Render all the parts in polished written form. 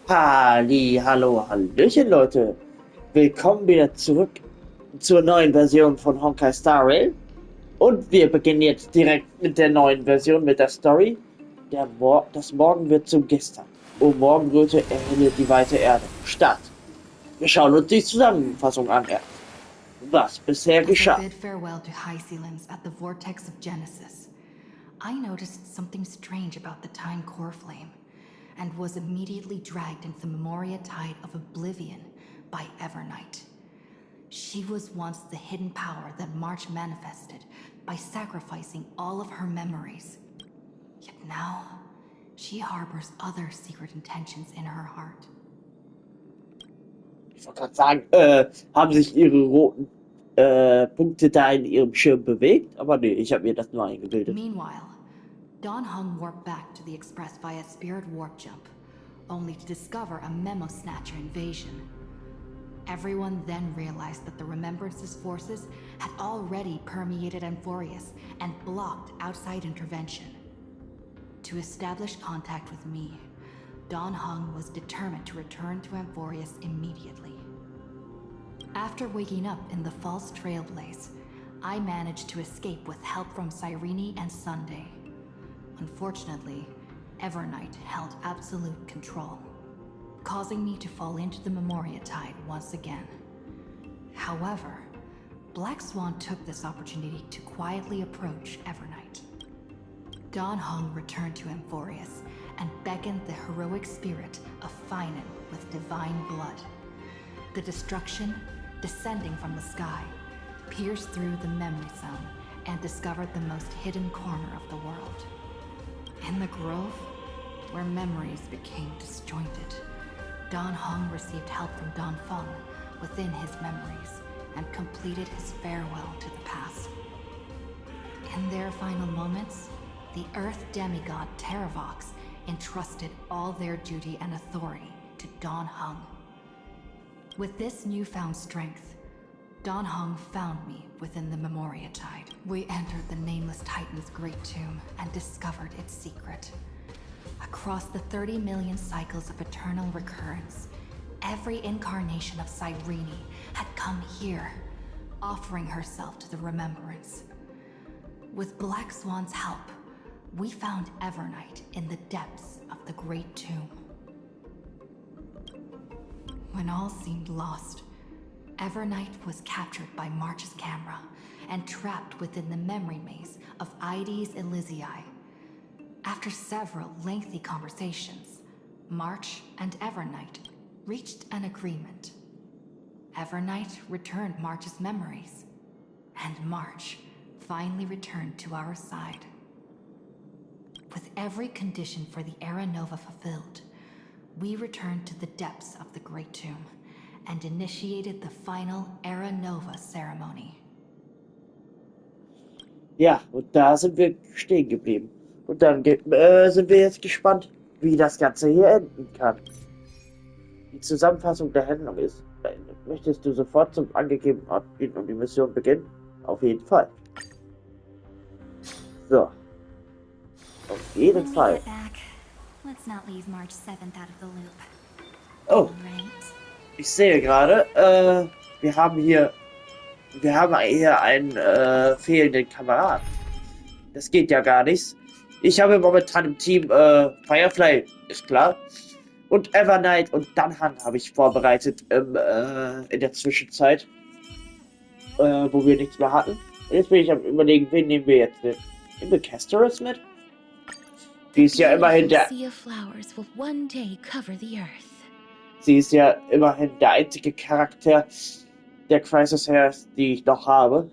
Hallo, Hallöchen, Leute. Willkommen wieder zurück zur neuen Version von Honkai Star Rail. Und wir beginnen jetzt direkt mit der neuen Version, mit der Story. Das Morgen wird zum Gestern. O Morgenröte erhelle die weite Erde. Start. Wir schauen uns die Zusammenfassung an erst. Was bisher geschah. As I bid farewell to High Sealings at the vortex of Genesis, I noticed something strange about the Time Core Flame, and was immediately dragged into the Memoria Tide of Oblivion by Evernight. She was once the hidden power that March manifested by sacrificing all of her memories. Yet now, she harbors other secret intentions in her heart. Ich wollte gerade sagen, haben sich ihre roten Punkte da in ihrem Schirm bewegt? Aber nee, ich habe mir das nur eingebildet. Meanwhile, Dawn Hung warped back to the Express via Spirit Warp Jump, only to discover a Memo Snatcher invasion. Everyone then realized that the Remembrance's forces had already permeated Amphoreus and blocked outside intervention. To establish contact with me, Dawn Hung was determined to return to Amphoreus immediately. After waking up in the false trailblaze, I managed to escape with help from Cyrene and Sunday. Unfortunately, Evernight held absolute control, causing me to fall into the Memoria Tide once again. However, Black Swan took this opportunity to quietly approach Evernight. Dawn Hung returned to Amphoreus and beckoned the heroic spirit of Finan with divine blood. The destruction, descending from the sky, pierced through the memory zone and discovered the most hidden corner of the world. In the grove, where memories became disjointed, Dawn Hung received help from Dawn Feng within his memories and completed his farewell to the past. In their final moments, the Earth demigod Terravox entrusted all their duty and authority to Dawn Hung. With this newfound strength, Dawn Hung found me within the Memoria Tide. We entered the Nameless Titan's great tomb and discovered its secret. Across the 30 million cycles of eternal recurrence, every incarnation of Cyrene had come here, offering herself to the Remembrance. With Black Swan's help, we found Evernight in the depths of the Great Tomb. When all seemed lost, Evernight was captured by March's camera and trapped within the memory maze of Ides Elysiae. After several lengthy conversations, March and Evernight reached an agreement. Evernight returned March's memories, and March finally returned to our side. With every condition for the Era Nova fulfilled, we returned to the depths of the Great Tomb and initiated the final Era Nova ceremony. Ja, und da sind wir stehen geblieben. Und dann sind wir jetzt gespannt, wie das Ganze hier enden kann. Die Zusammenfassung der Handlung ist beendet. Möchtest du sofort zum angegebenen Ort gehen und die Mission beginnen? Auf jeden Fall. So. Auf jeden Fall. Oh. Ich sehe gerade, wir haben hier einen fehlenden Kamerad. Das geht ja gar nicht. Ich habe momentan im Team Firefly, ist klar. Und Evernight und Dunhan habe ich vorbereitet in der Zwischenzeit, wo wir nichts mehr hatten. Jetzt bin ich am Überlegen, wen nehmen wir jetzt mit? Nehmen wir Casterus mit? Die ist ja immerhin Sie ist ja immerhin der einzige Charakter der Crisis Heroes, die ich noch habe.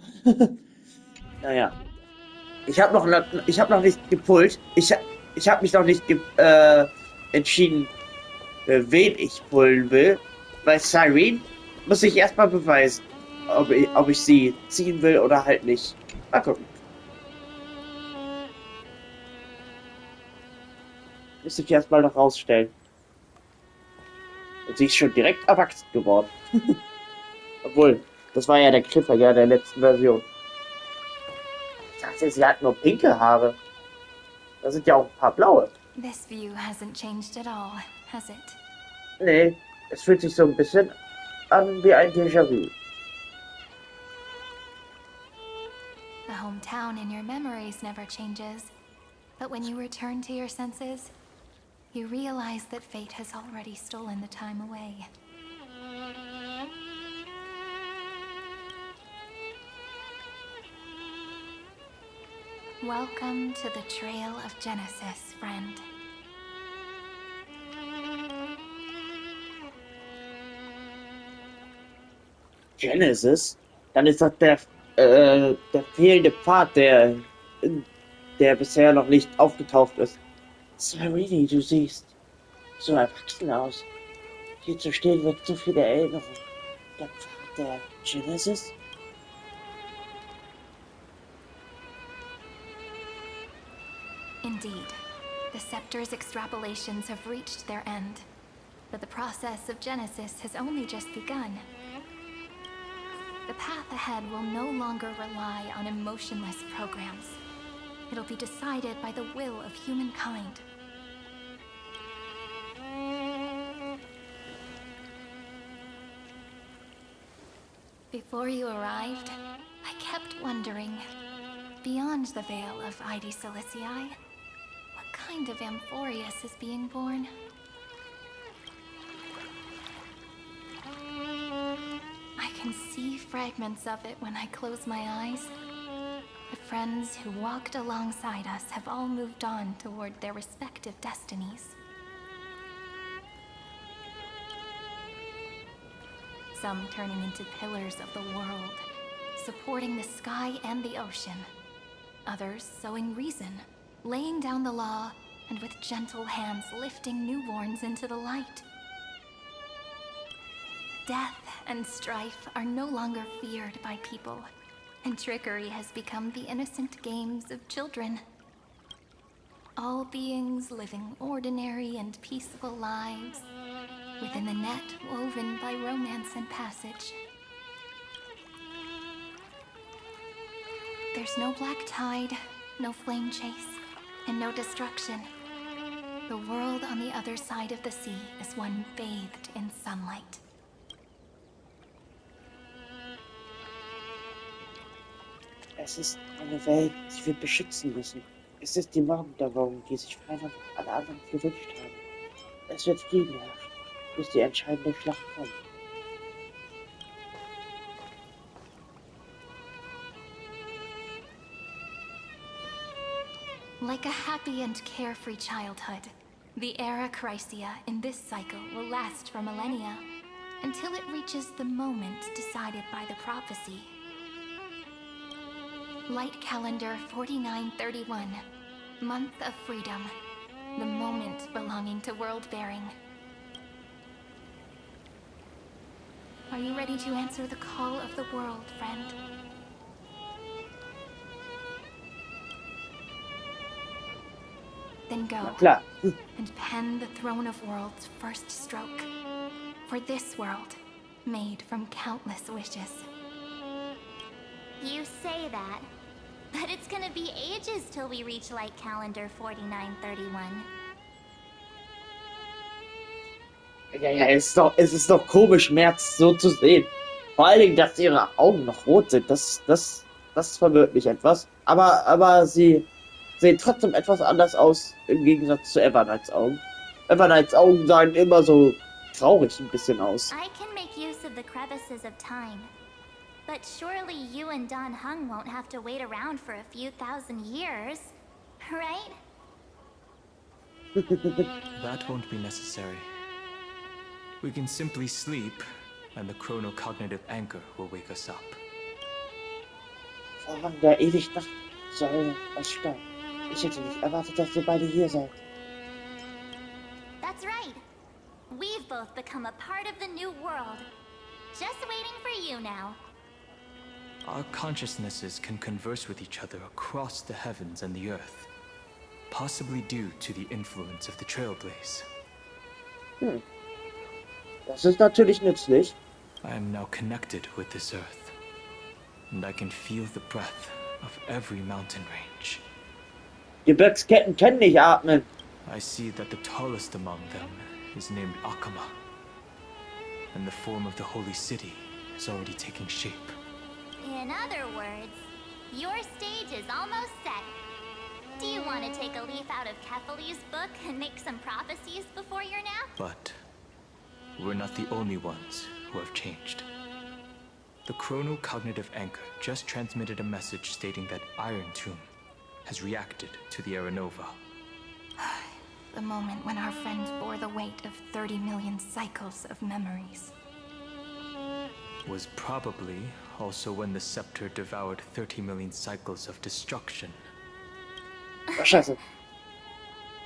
Naja. Ich habe noch nicht gepullt. Ich habe mich noch nicht entschieden, wen ich pullen will. Bei Cyrene muss ich erstmal beweisen, ob ich sie ziehen will oder halt nicht. Mal gucken. Müsste ich erstmal noch rausstellen. Und sie ist schon direkt erwachsen geworden. Obwohl, das war ja der Cliffhanger der letzten Version. Ich dachte, sie hat nur pinke Haare. Da sind ja auch ein paar blaue. This view hasn't changed at all, has it? Nee, es fühlt sich so ein bisschen an wie ein Déjà-vu. The hometown in your memories never changes. But when you return to your senses, you realize that fate has already stolen the time away. Welcome to the Trail of Genesis, friend. Genesis? Dann ist das der fehlende Pfad, der bisher noch nicht aufgetaucht ist. Serenity, du siehst so erwachsen aus. Hier zu stehen wird so viele Erinnerungen. Der Pfad der Genesis? Indeed, the Scepter's extrapolations have reached their end. But the process of Genesis has only just begun. The path ahead will no longer rely on emotionless programs. It'll be decided by the will of humankind. Before you arrived, I kept wondering, beyond the veil of Id Silicii, what kind of Amphoreus is being born? I can see fragments of it when I close my eyes. The friends who walked alongside us have all moved on toward their respective destinies. Some turning into pillars of the world, supporting the sky and the ocean. Others sowing reason, laying down the law, and with gentle hands lifting newborns into the light. Death and strife are no longer feared by people, and trickery has become the innocent games of children. All beings living ordinary and peaceful lives, within the net woven by romance and passage. There's no black tide, no flame chase, and no destruction. The world on the other side of the sea is one bathed in sunlight. Es ist eine Welt, die wir beschützen müssen. Es ist die Morgendämmerung, die sich frei von alle anderen gewünscht haben. Es wird Frieden herrschen, bis die entscheidende Schlacht kommt. Like a happy and carefree childhood, the era Chrysia in this cycle will last for millennia, until it reaches the moment decided by the prophecy. Light calendar 4931, month of freedom, the moment belonging to world-bearing. Are you ready to answer the call of the world, friend? Then go, Na klar. and pen the Throne of Worlds' first stroke. For this world, made from countless wishes. You say that, but it's gonna be ages till we reach Light Calendar 4931. Ja, es ist doch komisch, März so zu sehen. Vor allen Dingen, dass ihre Augen noch rot sind. Das verwirrt mich etwas. Aber sie sehen trotzdem etwas anders aus im Gegensatz zu Evernights Augen. Evernights Augen sahen immer so traurig ein bisschen aus. I can make use of the crevices of time. But surely you and Don Hung won't have to wait around for a few thousand years, right? That won't be necessary. We can simply sleep, and the chronocognitive anchor will wake us up. Vorhang der Ewignacht, Säule aus Stein. Ich hätte nicht erwartet, dass ihr beide hier seid. That's right. We've both become a part of the new world. Just waiting for you now. Our consciousnesses can converse with each other across the heavens and the earth, possibly due to the influence of the Trailblaze. Das ist natürlich nützlich. I am now connected with this earth, and I can feel the breath of every mountain range. Gebirgsketten können nicht atmen. I see that the tallest among them is named Akama. and the form of the holy city is already taking shape. In other words, your stage is almost set. Do you want to take a leaf out of Kefali's book and make some prophecies before your nap? But we're not the only ones who have changed. The chrono-cognitive anchor just transmitted a message stating that Iron Tomb has reacted to the Aranova. The moment when our friends bore the weight of 30 million cycles of memories. Was probably also when the scepter devoured 30 million cycles of destruction. Ach, scheiße.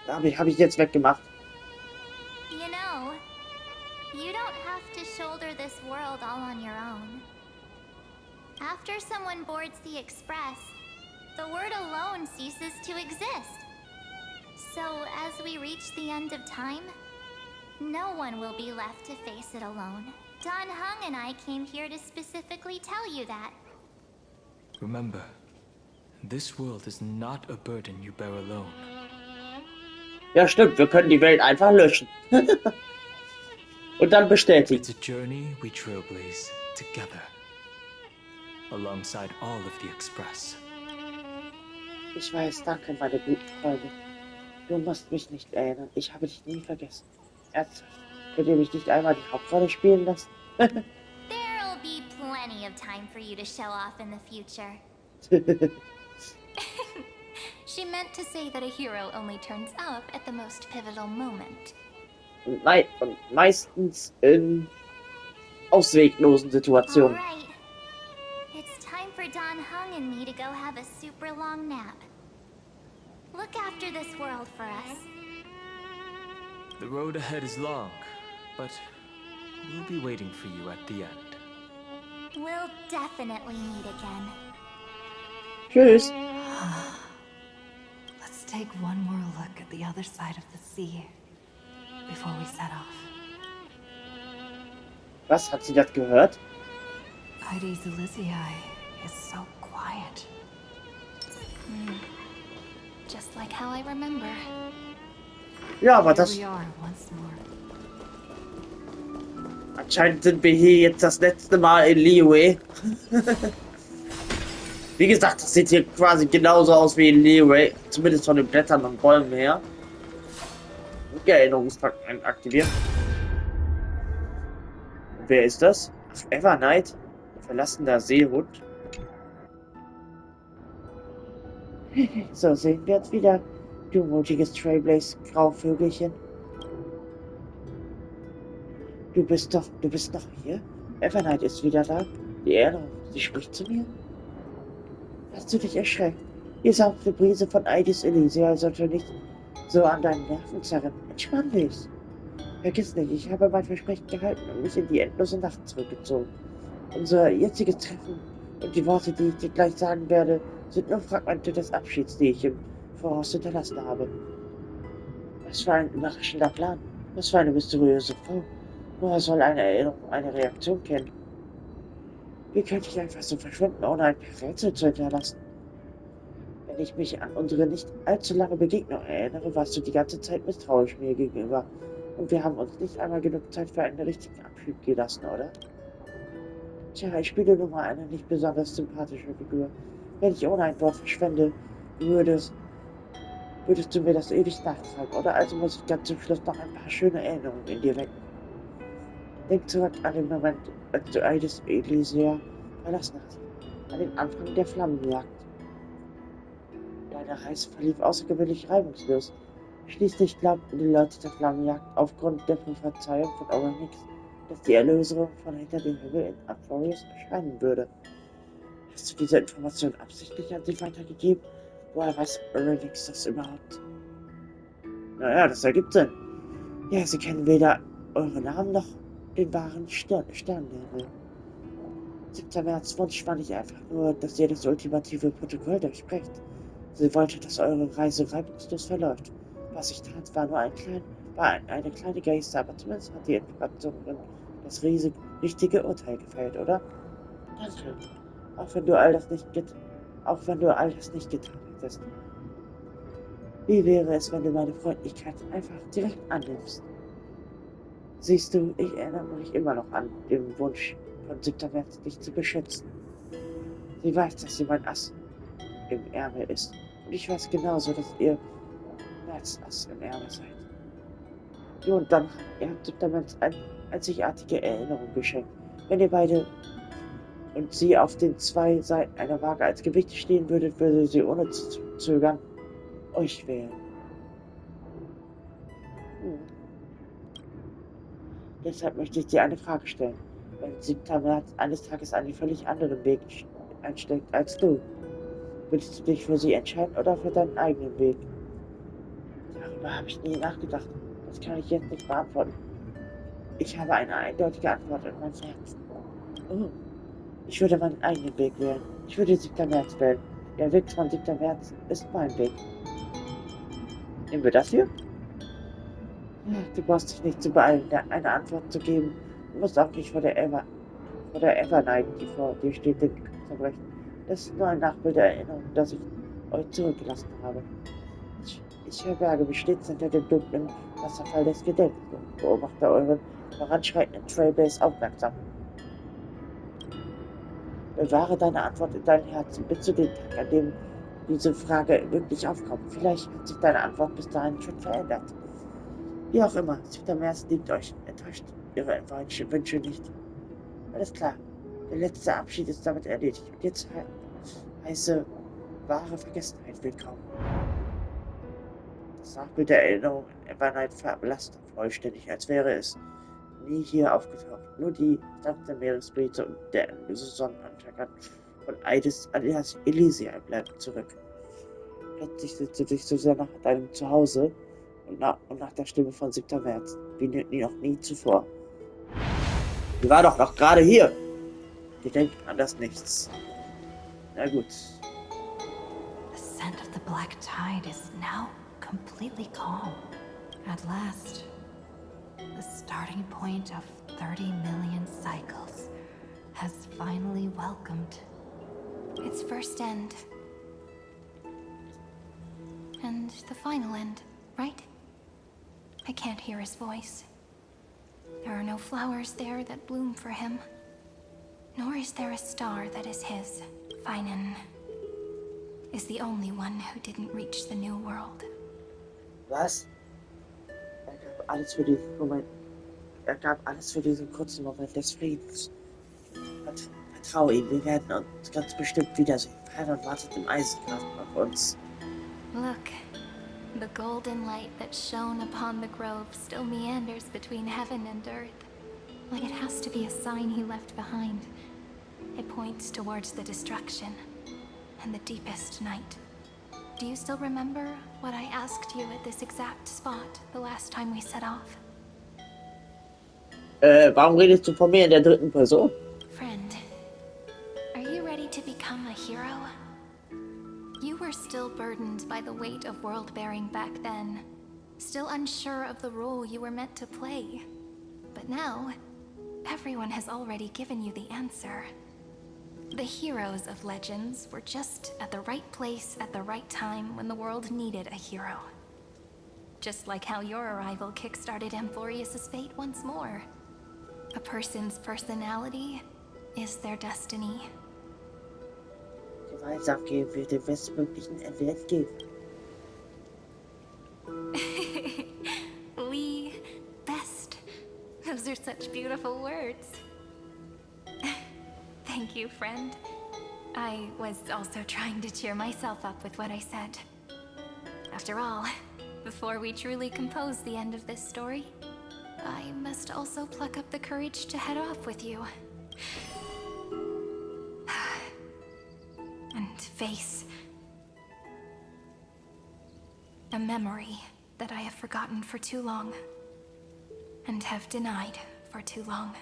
Hab ich jetzt weggemacht. You know, you don't have to shoulder this world all on your own. After someone boards the Express, the word alone ceases to exist. So, as we reach the end of time, no one will be left to face it alone. Don Hung and I came here to specifically tell you that. Remember, this world is not a burden you bear alone. Ja, stimmt. Wir können die Welt einfach löschen. Und dann bestätigen. It's a journey we trailblaze together, alongside all of the Express. Ich weiß, danke, meine guten Freunde. Du musst mich nicht erinnern. Ich habe dich nie vergessen. Ernsthaft. Könnt ihr mich nicht einmal die Hauptrolle spielen lassen? There'll be plenty of time for you to show off in the future. She meant to say that a hero only turns up at the most pivotal moment. Und meistens in ausweglosen Situationen. Alright. It's time for Don Hung and me to go have a super long nap. Look after this world for us. The road ahead is long, but we'll be waiting for you at the end. We'll definitely meet again. Tschüss. Let's take one more look at the other side of the sea before we set off. Was? Hat sie das gehört? Heidi's Elysiae is so quiet. Just like how I remember. Ja, aber Here das... we are once more. Anscheinend sind wir hier jetzt das letzte Mal in Liyue. Wie gesagt, das sieht hier quasi genauso aus wie in Liyue. Zumindest von den Blättern und Bäumen her. Okay, Erinnerungsfragment aktivieren. Wer ist das? Ach, Evernight? Verlassener Seehund. So, sehen wir jetzt wieder. Du mutiges Trailblaze, Grauvögelchen. Du bist noch hier? Evernight ist wieder da. Die Erinnerung, sie spricht zu mir. Hast du dich erschreckt? Die sanfte Brise von Aidis Elysia sollte nicht so an deinen Nerven zerren. Entspann dich. Vergiss nicht, ich habe mein Versprechen gehalten und mich in die endlose Nacht zurückgezogen. Unser jetziges Treffen und die Worte, die ich dir gleich sagen werde, sind nur Fragmente des Abschieds, die ich im Voraus hinterlassen habe. Was für ein überraschender Plan. Was für eine mysteriöse Frau. Woher soll eine Erinnerung eine Reaktion kennen? Wie könnte ich einfach so verschwinden, ohne ein Rätsel zu hinterlassen? Wenn ich mich an unsere nicht allzu lange Begegnung erinnere, warst du die ganze Zeit misstrauisch mir gegenüber. Und wir haben uns nicht einmal genug Zeit für einen richtigen Abschied gelassen, oder? Tja, ich spiele nun mal eine nicht besonders sympathische Figur. Wenn ich ohne ein Wort verschwende, würdest du mir das ewig nachtragen, oder? Also muss ich ganz zum Schluss noch ein paar schöne Erinnerungen in dir wecken. Denk zurück an den Moment, als du Aidis Elysia verlassen hast. An den Anfang der Flammenjagd. Deine Reise verlief außergewöhnlich reibungslos. Schließlich glaubten die Leute der Flammenjagd aufgrund der Prophezeiung von Orenix, dass die Erlösung von hinter dem Himmel in Amphoreus erscheinen würde. Hast du diese Information absichtlich an sie weitergegeben? Woher weiß Orenix das überhaupt? Naja, das ergibt Sinn. Ja, sie kennen weder eure Namen noch den wahren Sternenhimmel. 7. März Wunsch war nicht einfach nur, dass ihr das ultimative Protokoll durchbrecht. Sie wollte, dass eure Reise reibungslos verläuft. Was ich tat, war nur eine kleine Geste, aber zumindest hat die Informateurin das richtige Urteil gefällt, oder? Danke. Auch wenn du all das nicht getan hättest. Wie wäre es, wenn du meine Freundlichkeit einfach direkt annimmst? Siehst du, ich erinnere mich immer noch an den Wunsch von Siebter März, dich zu beschützen. Sie weiß, dass sie mein Ass im Ärmel ist. Und ich weiß genauso, dass ihr März-Ass im Ärmel seid. Du und dann, ihr habt Siebter März eine einzigartige Erinnerung geschenkt. Wenn ihr beide und sie auf den zwei Seiten einer Waage als Gewicht stehen würdet, würde sie ohne zu zögern euch wählen. Hm. Deshalb möchte ich dir eine Frage stellen. Wenn 7. März eines Tages einen völlig anderen Weg einschlägt als du, würdest du dich für sie entscheiden oder für deinen eigenen Weg? Darüber habe ich nie nachgedacht. Das kann ich jetzt nicht beantworten. Ich habe eine eindeutige Antwort in meinem Herzen. Oh, ich würde meinen eigenen Weg wählen. Ich würde 7. März wählen. Der Weg von 7. März ist mein Weg. Nehmen wir das hier? Du brauchst dich nicht zu beeilen, eine Antwort zu geben. Du musst auch nicht vor der Evernight, die vor dir steht, den zerbrechen. Das ist nur ein Nachbild der Erinnerung, das ich euch zurückgelassen habe. Ich verberge mich stets hinter dem dunklen Wasserfall des Gedenkens und beobachte euren voranschreitenden Trailblaze aufmerksam. Bewahre deine Antwort in deinem Herzen bis zu dem Tag, an dem diese Frage wirklich aufkommt. Vielleicht hat sich deine Antwort bis dahin schon verändert. Wie auch immer, 7. März liebt euch, enttäuscht ihre Wünsche nicht. Alles klar, der letzte Abschied ist damit erledigt. Und jetzt heiße wahre Vergessenheit willkommen. Das Nachbild der Erinnerung in Evernight verblasst vollständig, als wäre es nie hier aufgetaucht. Nur die sanfte Meeresbrise und der endlose Sonnenuntergang von Eides alias Elysia bleiben zurück. Plötzlich sitzt du dich so sehr nach deinem Zuhause und nach der Stimme von 7. März, wie noch nie zuvor. Die war doch noch gerade hier! Die denken an das Nichts. Na gut. The scent of the black tide is now completely calm. At last, the starting point of 30 million cycles has finally welcomed Its first end. And the final end, right? I can't hear his voice. There are no flowers there that bloom for him. Nor is there a star that is his. Feinen is the only one who didn't reach the new world. Was? Er gab alles für diesen Moment. Er gab alles für diesen kurzen Moment des Friedens. Vertraue ihm, wir werden uns ganz bestimmt wiedersehen. Pfad wartet im Eisengraben auf uns. Look, the golden light that shone upon the grove still meanders between heaven and earth. Like it has to be a sign he left behind. It points towards the destruction and the deepest night. Do you still remember what I asked you at this exact spot the last time we set off? Warum redest du von mir in der dritten Person? Friend, are you ready to become a hero? You were still burdened by the weight of world-bearing back then, still unsure of the role you were meant to play. But now, everyone has already given you the answer. The heroes of legends were just at the right place at the right time when the world needed a hero. Just like how your arrival kickstarted Amphoreus' fate once more. A person's personality is their destiny. Gemeinsam gehen wir dem bestmöglichen Ende entgegen. We best. Those are such beautiful words. Thank you, friend. I was also trying to cheer myself up with what I said. After all, before we truly compose the end of this story, I must also pluck up the courage to head off with you. And face a memory that I have forgotten for too long. And have denied for too long.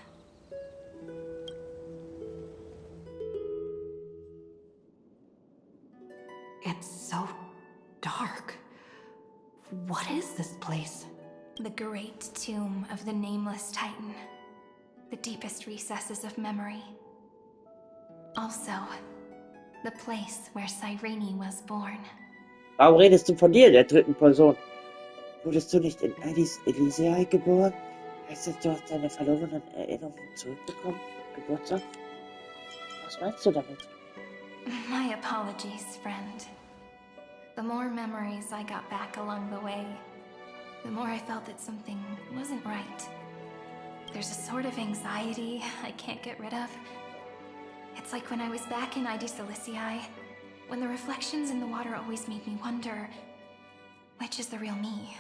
It's so dark. What is this place? The great tomb of the nameless Titan. The deepest recesses of memory. Also, the place where Cyrene was born. Warum redest du von dir in der dritten Person? Wurdest du nicht in Addis Elysiae geboren? Heißt das, du hast deine verlorenen Erinnerungen zurückbekommen? Geburtstag? Was meinst du damit? My apologies, friend. The more memories I got back along the way, the more I felt that something wasn't right. There's a sort of anxiety I can't get rid of. It's like when I was back in ID Silicii, when the reflections in the water always made me wonder, which is the real me?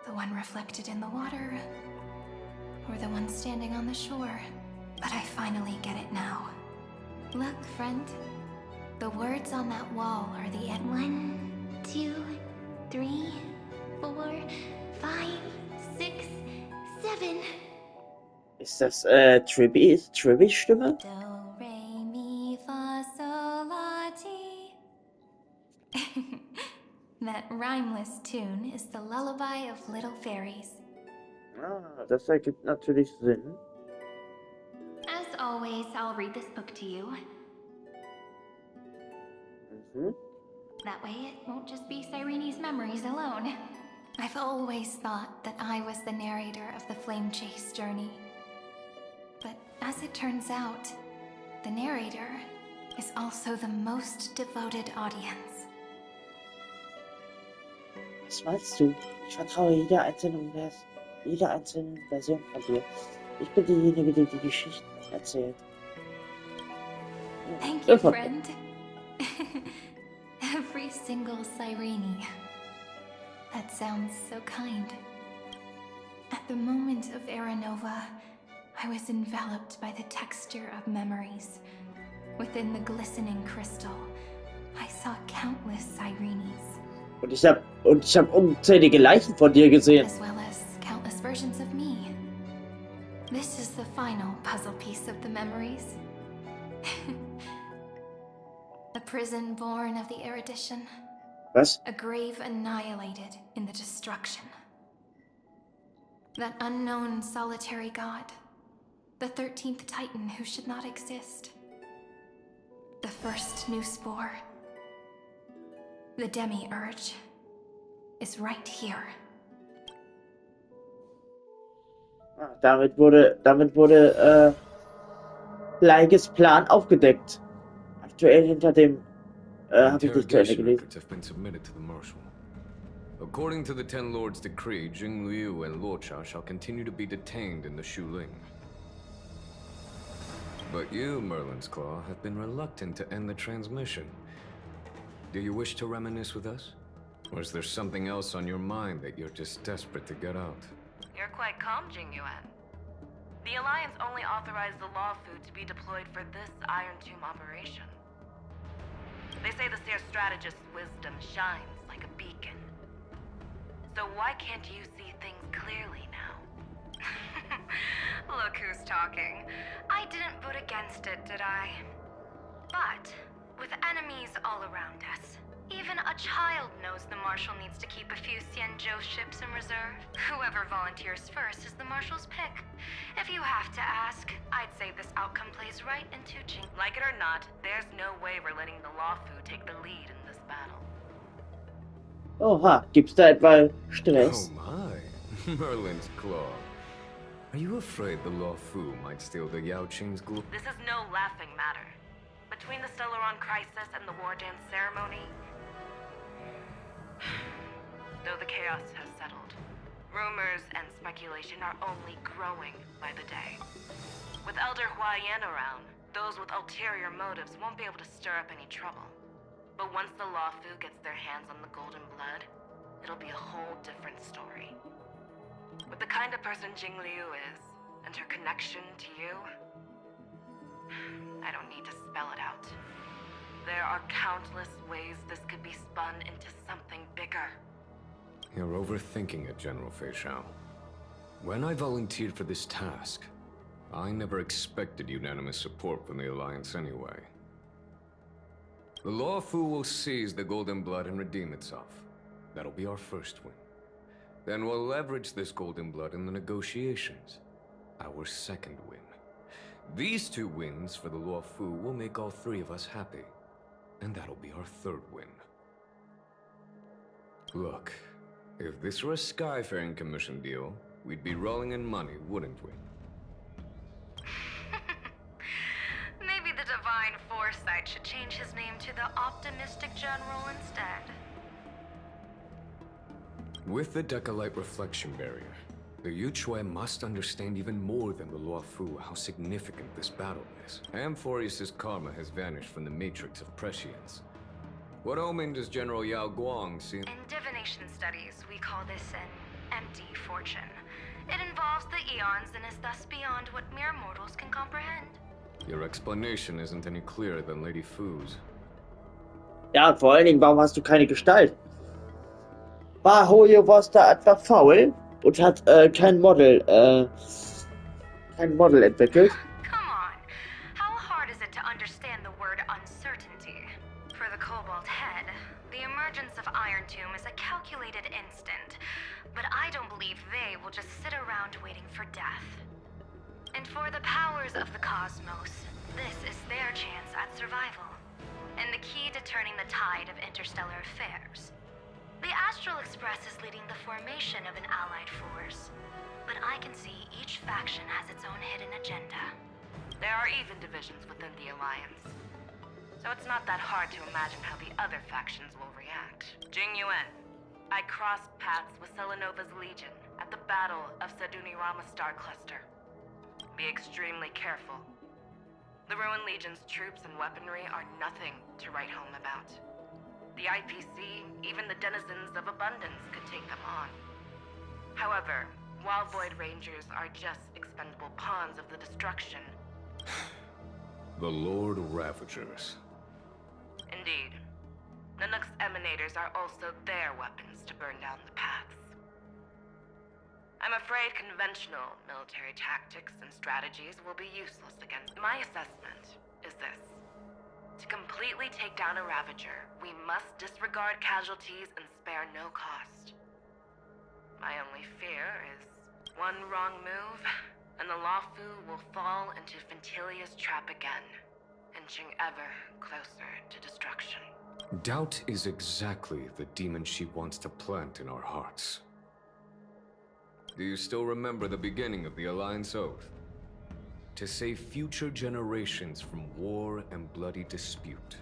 The one reflected in the water, or the one standing on the shore? But I finally get it now. Look, friend. The words on that wall are the end. 1, 2, 3, 4, 5, 6, 7. Ist das Triby-Stimme? Do, re, mi, fa, sol, la, ti. That rhymeless tune is the lullaby of little fairies. Ah, das ergibt natürlich Sinn. As always, I'll read this book to you. Mhm. That way it won't just be Cyrene's memories alone. I've always thought that I was the narrator of the Flame Chase journey. But as it turns out, the narrator is also the most devoted audience. Was meinst du? Ich vertraue jeder einzelnen Version von dir. Ich bin diejenige, die die Geschichten erzählt. Thank you, friend. Every single Cyrene. That sounds so kind. At the moment of Aranova, I was enveloped by the texture of memories. Within the glistening crystal, I saw countless Cyrenes. Und ich hab unzählige Leichen von dir gesehen. As well as countless versions of me. This is the final puzzle piece of the memories. A prison born of the erudition. Was? A grave annihilated in the destruction. That unknown solitary god. The 13th Titan who should not exist. The first new spore. The Demi-Urge is right here. Damit wurde Leiges Plan aufgedeckt. Aktuell hinter dem habe ich nicht zu Ende Interrogation gelesen. records have been submitted to the Marshal. According to the Ten Lords' decree, Jing Liu and Luocha shall continue to be detained in the Shuling. But you, Merlin's Claw, have been reluctant to end the transmission. Do you wish to reminisce with us? Or is there something else on your mind that you're just desperate to get out? You're quite calm, Jingyuan. The Alliance only authorized the Law Food to be deployed for this Iron Tomb operation. They say the Seer Strategist's wisdom shines like a beacon. So why can't you see things clearly now? Look who's talking. I didn't vote against it, did I? But, with enemies all around us, even a child knows the Marshal needs to keep a few Xianzhou ships in reserve. Whoever volunteers first is the Marshal's pick. If you have to ask, I'd say this outcome plays right into Jing. Like it or not, there's no way we're letting the Law Food take the lead in this battle. Oha, gibt's da etwa Stress? Oh my, Merlin's Claw. Are you afraid the Law Fu might steal the Yao Qing's glory? This is no laughing matter. Between the Stellaron crisis and the war dance ceremony, though the chaos has settled, rumors and speculation are only growing by the day. With Elder Huaiyan around, those with ulterior motives won't be able to stir up any trouble. But once the Law Fu gets their hands on the Golden Blood, it'll be a whole different story. With the kind of person Jing Liu is, and her connection to you, I don't need to spell it out. There are countless ways this could be spun into something bigger. You're overthinking it, General Fei Shao. When I volunteered for this task, I never expected unanimous support from the Alliance anyway. The Law Fu will seize the Golden Blood and redeem itself. That'll be our first win. Then we'll leverage this Golden Blood in the negotiations. Our second win. These two wins for the Law Fu will make all three of us happy. And that'll be our third win. Look, if this were a Skyfaring Commission deal, we'd be rolling in money, wouldn't we? Maybe the Divine Foresight should change his name to the Optimistic General instead. With the Decalite reflection barrier, the Yuchue must understand even more than the Luofu how significant this battle is. Amphoreus' karma has vanished from the matrix of prescience. What omen does General Yao Guang see? In divination studies, we call this an empty fortune. It involves the eons and is thus beyond what mere mortals can comprehend. Your explanation isn't any clearer than Lady Fu's. Ja, vor allen Dingen, warum hast du keine Gestalt? War Hoyo-Boss da etwa faul und hat kein Model entwickelt? Come on. How hard is it to understand the word uncertainty? For the Cobalt Head, the emergence of Iron Tomb is a calculated instant. But I don't believe they will just sit around waiting for death. And for the powers of the cosmos, this is their chance at survival. And the key to turning the tide of interstellar affairs. The Astral Express is leading the formation of an allied force. But I can see each faction has its own hidden agenda. There are even divisions within the Alliance. So it's not that hard to imagine how the other factions will react. Jing Yuan, I crossed paths with Selenova's Legion at the Battle of Sadunirama Star Cluster. Be extremely careful. The Ruined Legion's troops and weaponry are nothing to write home about. The IPC, even the denizens of Abundance, could take them on. However, Wild Void Rangers are just expendable pawns of the destruction. The Lord Ravagers. Indeed. Nanook's emanators are also their weapons to burn down the paths. I'm afraid conventional military tactics and strategies will be useless against. My assessment is this. To completely take down a Ravager, we must disregard casualties and spare no cost. My only fear is one wrong move, and the Luofu will fall into Ventilia's trap again, inching ever closer to destruction. Doubt is exactly the demon she wants to plant in our hearts. Do you still remember the beginning of the Alliance Oath? To save future generations from war and bloody dispute.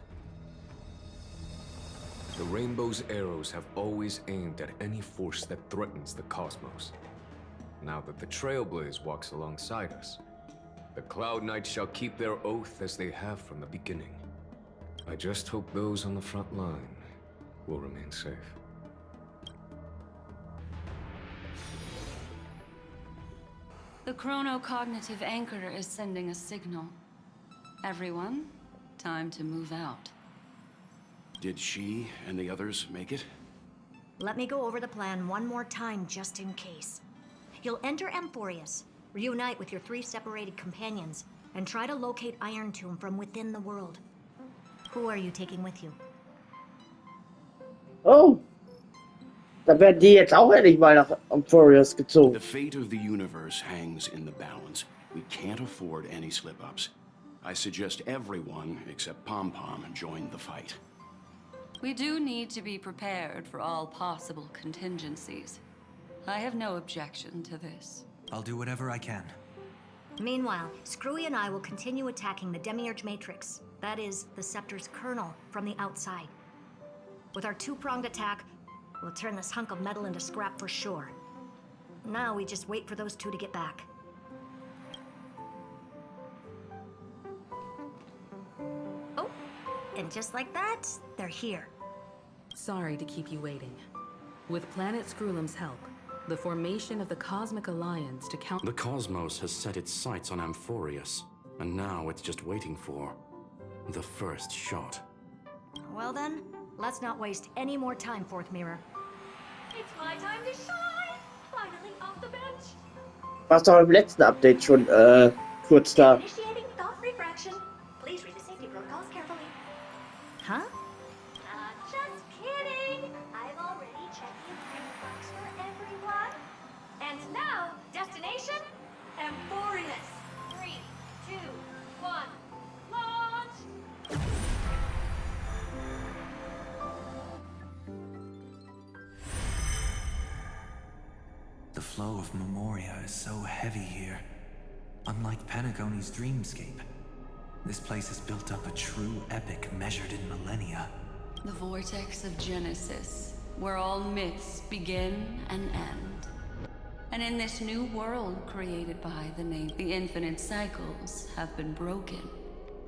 The Rainbow's arrows have always aimed at any force that threatens the cosmos. Now that the Trailblaze walks alongside us, the Cloud Knights shall keep their oath as they have from the beginning. I just hope those on the front line will remain safe. The chronocognitive anchor is sending a signal. Everyone, time to move out. Did she and the others make it? Let me go over the plan one more time, just in case. You'll enter Amphoreus, reunite with your 3 separated companions, and try to locate Iron Tomb from within the world. Who are you taking with you? Oh! Da werden die jetzt auch endlich mal nach Amphoreus gezogen. The fate of the universe hangs in the balance. We can't afford any slip-ups. I suggest everyone, except Pom-Pom, join the fight. We do need to be prepared for all possible contingencies. I have no objection to this. I'll do whatever I can. Meanwhile, Screwy and I will continue attacking the Demiurge Matrix. That is, the Scepter's kernel, from the outside. With our 2-pronged attack, we'll turn this hunk of metal into scrap for sure. Now we just wait for those 2 to get back. Oh, and just like that, they're here. Sorry to keep you waiting. With Planet Screwlum's help, the formation of the Cosmic Alliance to count— The cosmos has set its sights on Amphoreus, and now it's just waiting for the first shot. Well then, let's not waste any more time, Fourth Mirror. It's my time to shine! Finally off the bench! Warst doch im letzten Update schon kurz da. Initiating thought refraction. Please read the safety protocols carefully. Huh? Just kidding! I've already checked the agreement box for everyone. And now, destination? Amphoreus. 3, 2, 1, launch! The flow of Memoria is so heavy here. Unlike Pentagoni's dreamscape, this place has built up a true epic measured in millennia. The vortex of Genesis, where all myths begin and end. And in this new world created by the name, the infinite cycles have been broken.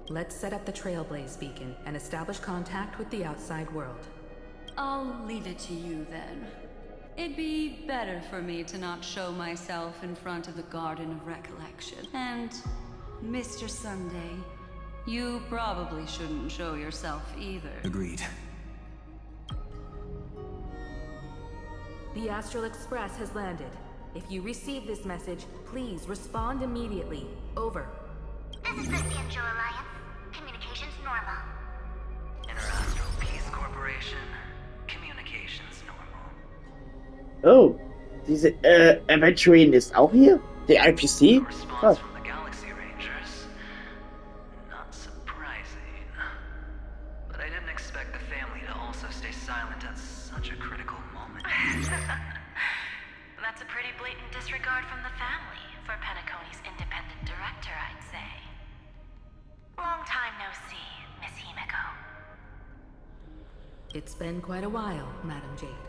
Let's set up the Trailblaze beacon and establish contact with the outside world. I'll leave it to you then. It'd be better for me to not show myself in front of the Garden of Recollection. And, Mr. Sunday, you probably shouldn't show yourself either. Agreed. The Astral Express has landed. If you receive this message, please respond immediately. Over. This is the Cianjo Alliance. Communications normal. Interastral Peace Corporation. Communications normal. Oh, diese Aventurine ist auch hier? Die IPC? Response from the Galaxy Rangers. Not surprising. But I didn't expect the family to also stay silent at such a critical moment. That's a pretty blatant disregard from the family for Pentaconi's independent director, I'd say. Long time no see, Miss Himiko. It's been quite a while, Madam Jade.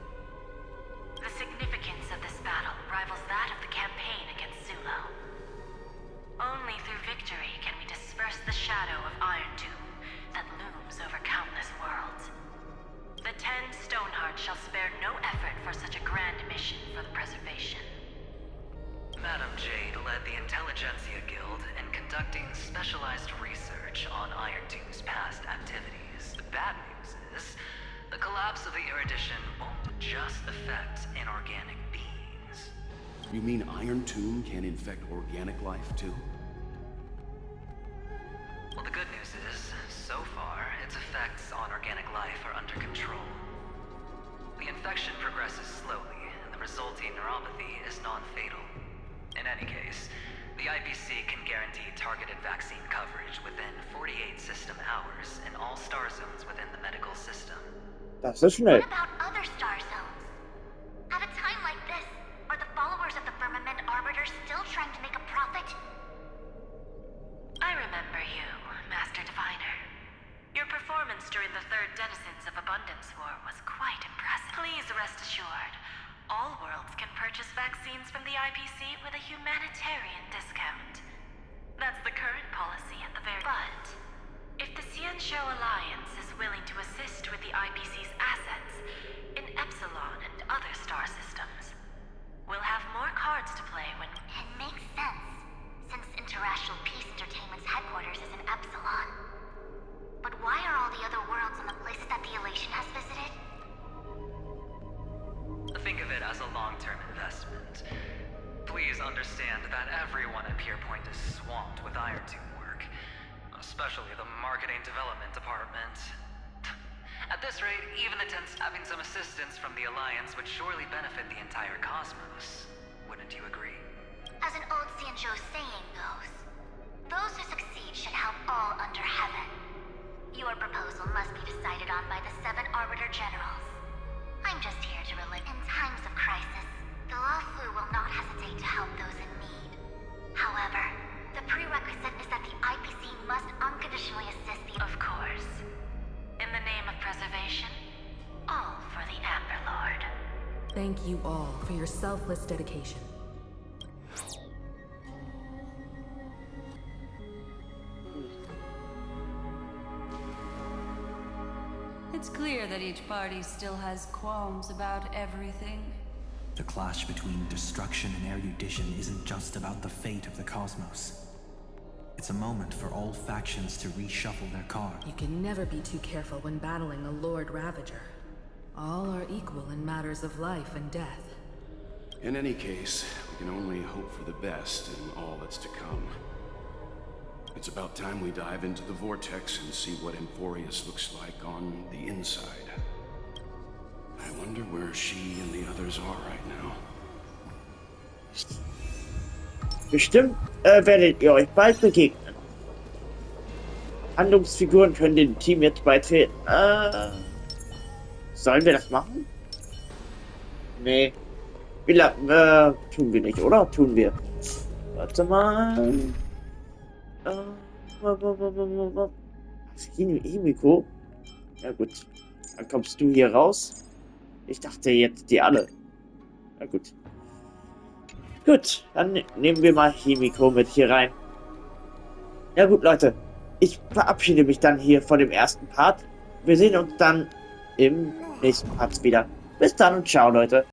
The significance of this battle rivals that of the campaign against Zulo. Only through victory can we disperse the shadow of Iron Tomb that looms over countless worlds. The 10 Stonehearts shall spare no effort for such a grand mission for the preservation. Madam Jade led the Intelligentsia Guild in conducting specialized research on Iron Tomb's past activities. The bad news is, the collapse of the Erudition won't just affect inorganic beings. You mean Iron Tomb can infect organic life too? Well, the good news is, so far, its effects on organic life are under control. The infection progresses slowly, and the resulting neuropathy is non-fatal. In any case, the IPC can guarantee targeted vaccine coverage within 48 system hours in all star zones within the medical system. Das ist schnell. What about other star zones? At a time like this, are the followers of the Firmament Arbiter still trying to make a profit? I remember you, Master Diviner. Your performance during the Third Denizens of Abundance War was quite impressive. Please rest assured, all worlds can purchase vaccines from the IPC with a humanitarian discount. That's the current policy at the very... But, if the Cianjo Alliance is willing to assist with the IPC's assets in Epsilon and other star systems, we'll have more cards to play when... It makes sense, since Interastral Peace Entertainment's headquarters is in Epsilon. But why are all the other worlds in the places that the Elation has visited? Think of it as a long-term investment. Please understand that everyone at Pierpoint is swamped with Iron Tomb work, especially the marketing development department. At this rate, even attempts having some assistance from the Alliance would surely benefit the entire cosmos. Wouldn't you agree? As an old Cianjo saying goes, those who succeed should help all under heaven. Your proposal must be decided on by the 7 Arbiter Generals. I'm just here to relate. In times of crisis, the Lawfu will not hesitate to help those in need. However, the prerequisite is that the IPC must unconditionally assist the... Of course. In the name of preservation, all for the Amber Lord. Thank you all for your selfless dedication. It's clear that each party still has qualms about everything. The clash between destruction and erudition isn't just about the fate of the cosmos. It's a moment for all factions to reshuffle their cards. You can never be too careful when battling a Lord Ravager. All are equal in matters of life and death. In any case, we can only hope for the best in all that's to come. It's about time we dive into the vortex and see what Amphoreus looks like on the inside. I wonder where she and the others are right now. Bestimmt werdet ihr euch bald begegnen. Handlungsfiguren können dem Team jetzt beitreten. Sollen wir das machen? Nee. Wie lange? Tun wir nicht, oder? Tun wir. Warte mal. Himiko? Ja gut. Dann kommst du hier raus. Ich dachte jetzt die alle. Na gut. Gut, dann nehmen wir mal Himiko mit hier rein. Ja gut, Leute. Ich verabschiede mich dann hier von dem ersten Part. Wir sehen uns dann im nächsten Part wieder. Bis dann und ciao, Leute.